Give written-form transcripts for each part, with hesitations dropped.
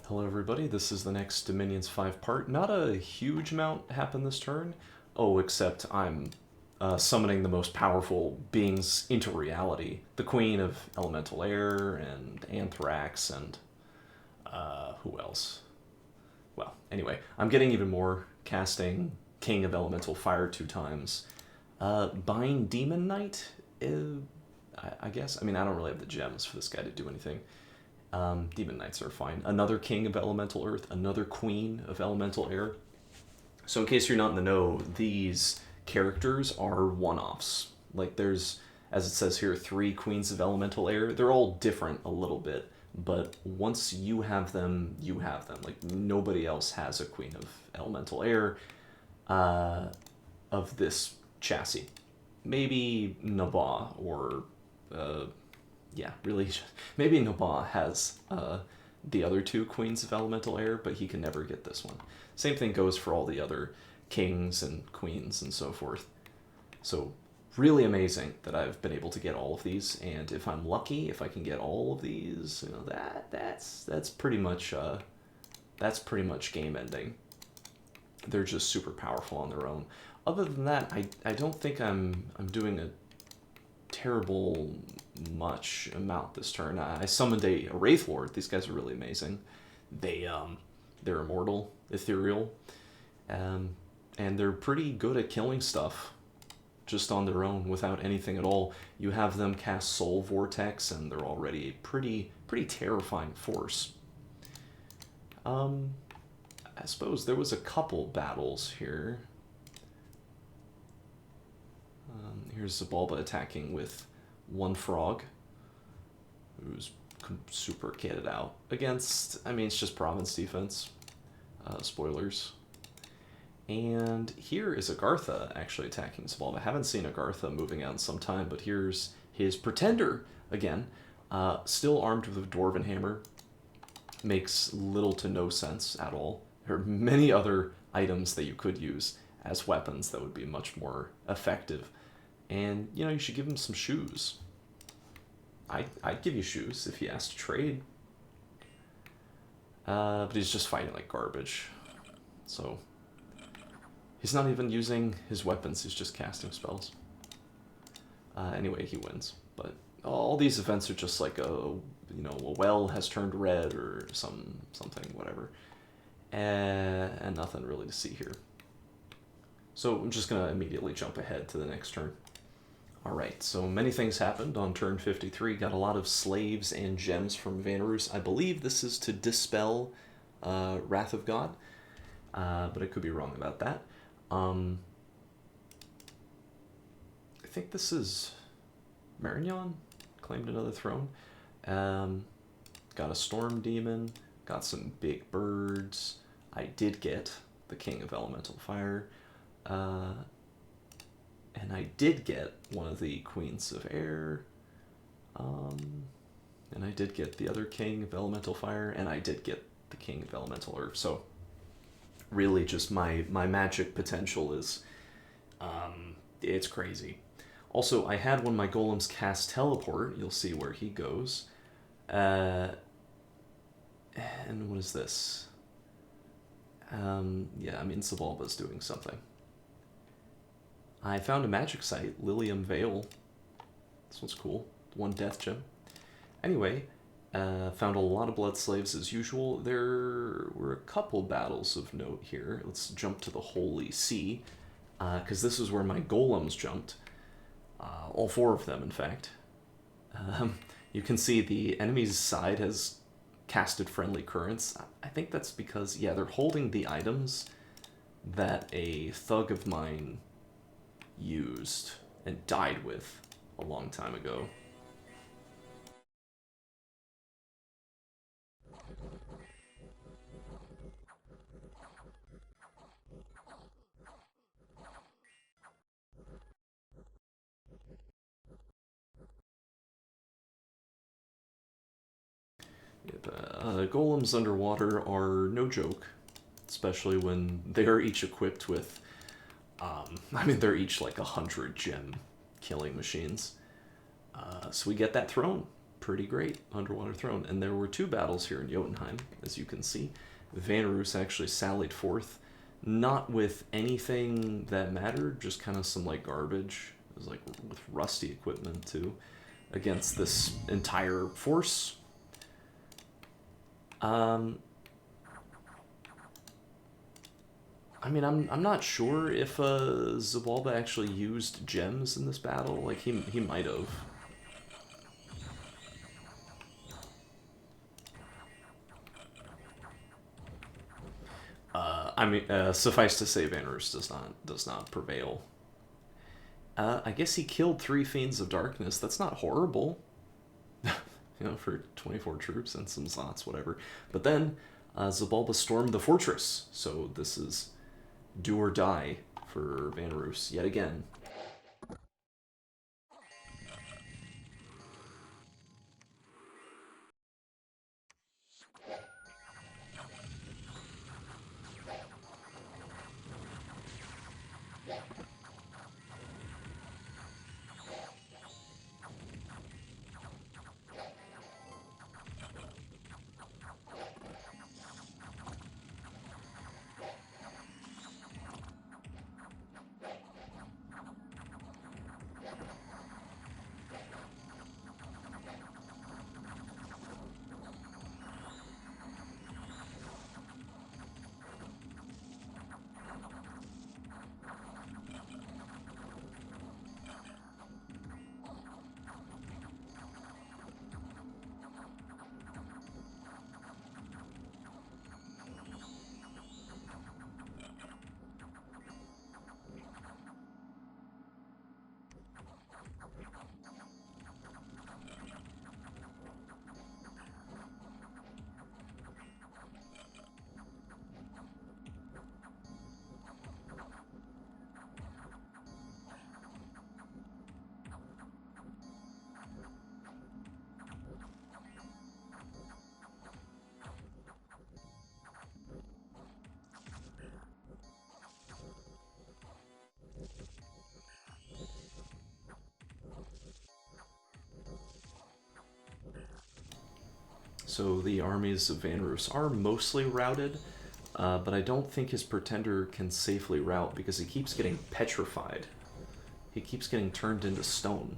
Hello everybody, this is the next Dominions 5 part. Not a huge amount happened this turn. Oh, except I'm summoning the most powerful beings into reality. The Queen of Elemental Air, and Anthrax, and who else? Well, anyway, I'm getting even more, casting King of Elemental Fire 2 times. Bind Demon Knight, I guess? I mean, I don't really have the gems for this guy to do anything. Demon Knights are fine. Another King of Elemental Earth, another Queen of Elemental Air. So in case you're not in the know, these characters are one-offs. Like there's, as it says here, 3 Queens of Elemental Air. They're all different a little bit, but once you have them, you have them. Like nobody else has a Queen of Elemental Air of this chassis. Maybe Nabah or yeah, really, maybe Nabah has the other 2 Queens of Elemental Air, but he can never get this one. Same thing goes for all the other kings and queens and so forth. So really amazing that I've been able to get all of these, and if I'm lucky, if I can get all of these, you know, that's pretty much game ending. They're just super powerful on their own. Other than that, I don't think I'm doing a terrible much amount this turn. I summoned a Wraith Lord. These guys are really amazing. They're immortal, ethereal, and they're pretty good at killing stuff just on their own without anything at all. You have them cast Soul Vortex, and they're already a pretty terrifying force. I suppose there was a couple battles here. Here's Zabalba attacking with 1 frog, who's super kitted out against, I mean, it's just province defense. Spoilers. And here is Agartha actually attacking Zabalba. I haven't seen Agartha moving out in some time, but here's his Pretender again, still armed with a Dwarven Hammer. Makes little to no sense at all. There are many other items that you could use as weapons that would be much more effective. And, you know, you should give him some shoes. I'd give you shoes if he asked to trade. But he's just fighting like garbage. So, he's not even using his weapons, he's just casting spells. Anyway, he wins. But all these events are just like a well has turned red or something, whatever. And nothing really to see here. So I'm just going to immediately jump ahead to the next turn. Alright, so many things happened on turn 53. Got a lot of slaves and gems from Vanheim. I believe this is to dispel Wrath of God, but I could be wrong about that. I think this is Marignon claimed another throne. Got a Storm Demon, got some big birds. I did get the King of Elemental Fire. And I did get one of the Queens of Air, and I did get the other King of Elemental Fire, and I did get the King of Elemental Earth. So really just my magic potential is, it's crazy. Also, I had one of my golems cast Teleport. You'll see where he goes. And what is this? Yeah, I mean, Zabalba's doing something. I found a magic site, Lilium Vale. This one's cool. 1 death gem. Anyway, found a lot of blood slaves as usual. There were a couple battles of note here. Let's jump to the Holy See, because this is where my golems jumped. All 4 of them, in fact. You can see the enemy's side has casted friendly currents. I think that's because, yeah, they're holding the items that a thug of mine used and died with a long time ago. Golems underwater are no joke, especially when they are each equipped with I mean, they're each like 100 gem killing machines. So we get that throne pretty great underwater throne. And there were two battles here in Jotunheim, as you can see. Vanrus actually sallied forth, not with anything that mattered, just kind of some like garbage. It was like with rusty equipment too, against this entire force. I mean, I'm not sure if Zabalba actually used gems in this battle. Like he might have. I mean, suffice to say, Vanrus does not prevail. I guess he killed 3 Fiends of Darkness. That's not horrible, for 24 troops and some Zots, whatever. But then Zabalba stormed the fortress, so this is do or die for Vanrus yet again. So the armies of Vanrus are mostly routed, but I don't think his Pretender can safely rout because he keeps getting petrified. He keeps getting turned into stone.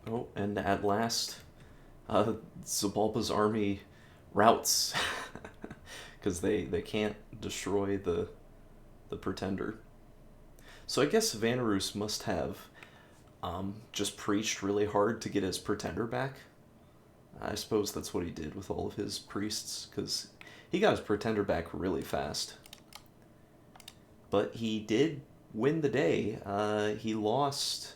Oh, and at last, Zabalba's army routs because they can't destroy the Pretender. So I guess Vanarus must have just preached really hard to get his Pretender back. I suppose that's what he did with all of his priests, because he got his Pretender back really fast. But he did win the day. He lost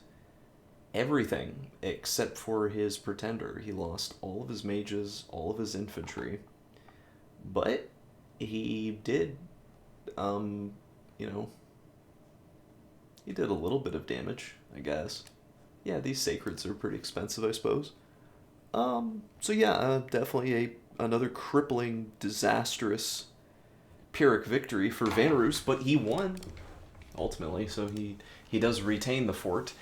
everything except for his Pretender. He lost all of his mages, all of his infantry. But he did, you know, he did a little bit of damage, I guess. Yeah, these sacreds are pretty expensive, I suppose. So yeah, definitely another crippling, disastrous Pyrrhic victory for Vanarus, but he won ultimately, so he does retain the fort.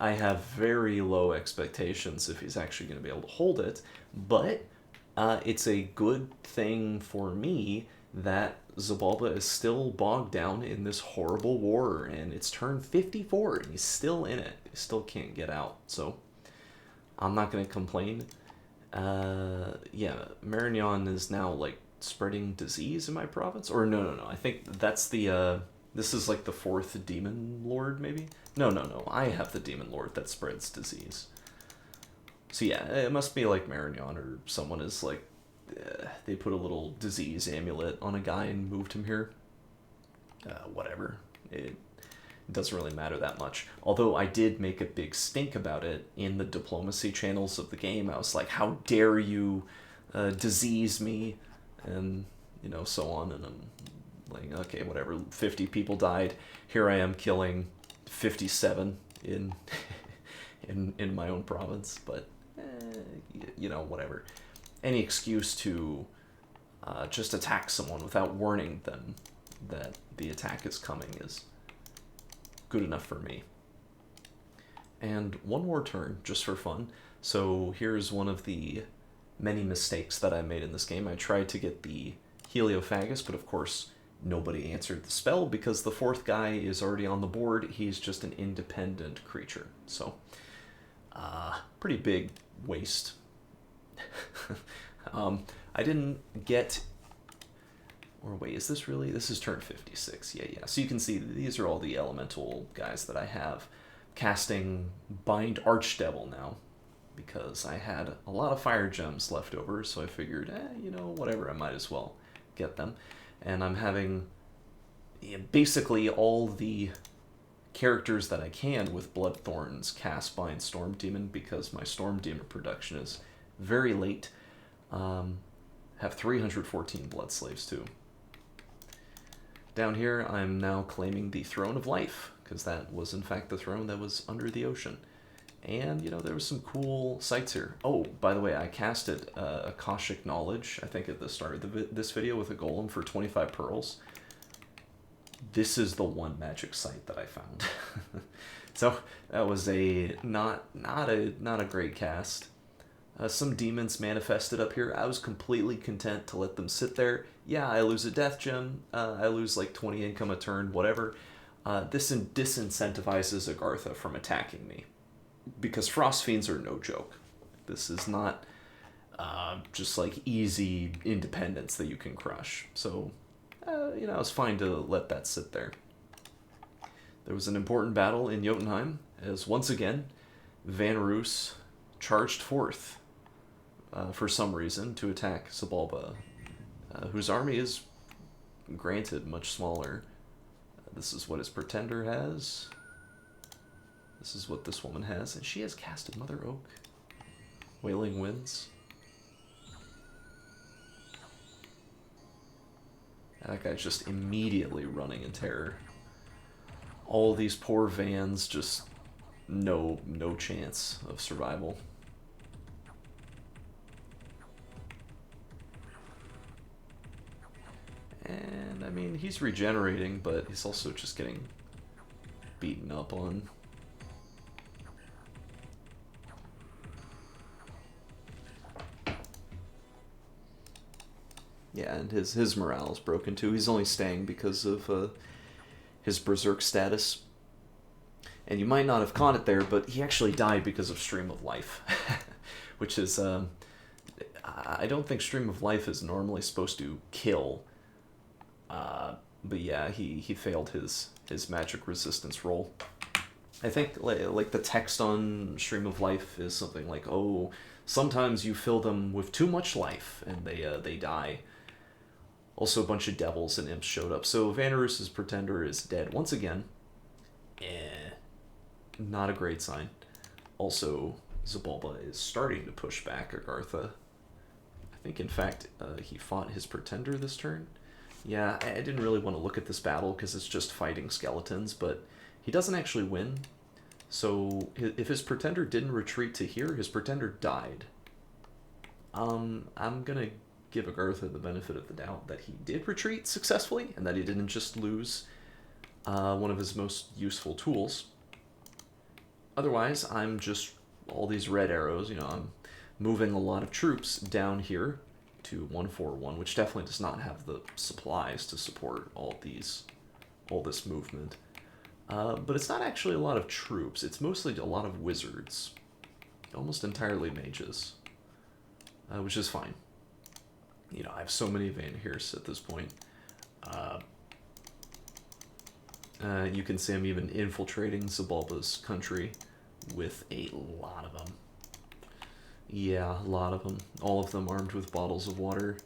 I have very low expectations if he's actually going to be able to hold it, but it's a good thing for me that Zabalba is still bogged down in this horrible war, and it's turn 54, and he's still in it. He still can't get out, so I'm not going to complain. Yeah, Marignon is now, like, spreading disease in my province? Or no, I think that's the, this is like the 4th Demon Lord, maybe? No, I have the Demon Lord that spreads disease. So yeah, it must be like Marignon or someone is like, they put a little disease amulet on a guy and moved him here. Whatever. It doesn't really matter that much. Although I did make a big stink about it in the diplomacy channels of the game. I was like, how dare you disease me? And, so on. And Like, okay, whatever, 50 people died. Here I am killing 57 in in my own province, but you know, whatever. Any excuse to just attack someone without warning them that the attack is coming is good enough for me. And one more turn, just for fun. So here's one of the many mistakes that I made in this game. I tried to get the Heliophagus, but of course nobody answered the spell because the fourth guy is already on the board. He's just an independent creature. So, pretty big waste. I didn't get... Or wait, is this really... This is turn 56. Yeah. So you can see these are all the elemental guys that I have. Casting Bind Archdevil now, because I had a lot of fire gems left over, so I figured, you know, whatever, I might as well get them. And I'm having basically all the characters that I can with Bloodthorns cast Bind Storm Demon, because my Storm Demon production is very late. Have 314 Blood Slaves too. Down here, I'm now claiming the Throne of Life, because that was in fact the throne that was under the ocean. And, you know, there was some cool sights here. Oh, by the way, I casted Akashic Knowledge, I think at the start of this video, with a golem for 25 pearls. This is the one magic site that I found. So that was a not a great cast. Some demons manifested up here. I was completely content to let them sit there. Yeah, I lose a death gem. I lose like 20 income a turn, whatever. This disincentivizes Agartha from attacking me, because Frost Fiends are no joke. This is not just like easy independence that you can crush. So, you know, it's fine to let that sit there. There was an important battle in Jotunheim, as once again, Vanheim charged forth for some reason to attack Xibalba, whose army is, granted, much smaller. This is what his Pretender has. This is what this woman has, and she has casted Mother Oak. Wailing Winds. That guy's just immediately running in terror. All these poor Vans, just no chance of survival. And, I mean, he's regenerating, but he's also just getting beaten up on. Yeah, and his morale is broken too. He's only staying because of his Berserk status. And you might not have caught it there, but he actually died because of Stream of Life. Which is, I don't think Stream of Life is normally supposed to kill. But yeah, he failed his magic resistance roll. I think like the text on Stream of Life is something like, oh, sometimes you fill them with too much life and they die. Also, a bunch of devils and imps showed up. So Vanheim's Pretender is dead once again. Not a great sign. Also, Xibalba is starting to push back Agartha. I think, in fact, he fought his Pretender this turn. Yeah, I didn't really want to look at this battle because it's just fighting skeletons, but he doesn't actually win. So if his Pretender didn't retreat to here, his Pretender died. I'm gonna give Agartha the benefit of the doubt that he did retreat successfully and that he didn't just lose one of his most useful tools. Otherwise, I'm just all these red arrows, you know, I'm moving a lot of troops down here to 141, which definitely does not have the supplies to support all this movement. But it's not actually a lot of troops, it's mostly a lot of wizards. Almost entirely mages. Which is fine. You know, I have so many Vanheim at this point. You can see I'm even infiltrating Xibalba's country with a lot of them. Yeah, a lot of them. All of them armed with bottles of water.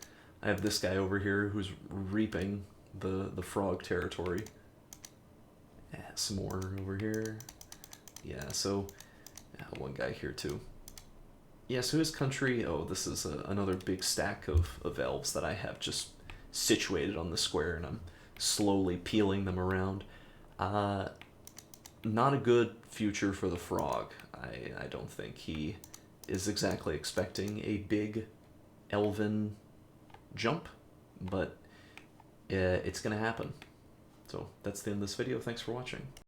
I have this guy over here who's reaping the frog territory. Some more over here. Yeah, so one guy here too. Yeah, so his country, oh, this is another big stack of elves that I have just situated on the square, and I'm slowly peeling them around. Not a good future for the frog. I don't think he is exactly expecting a big elven jump, but it's gonna happen. So that's the end of this video. Thanks for watching.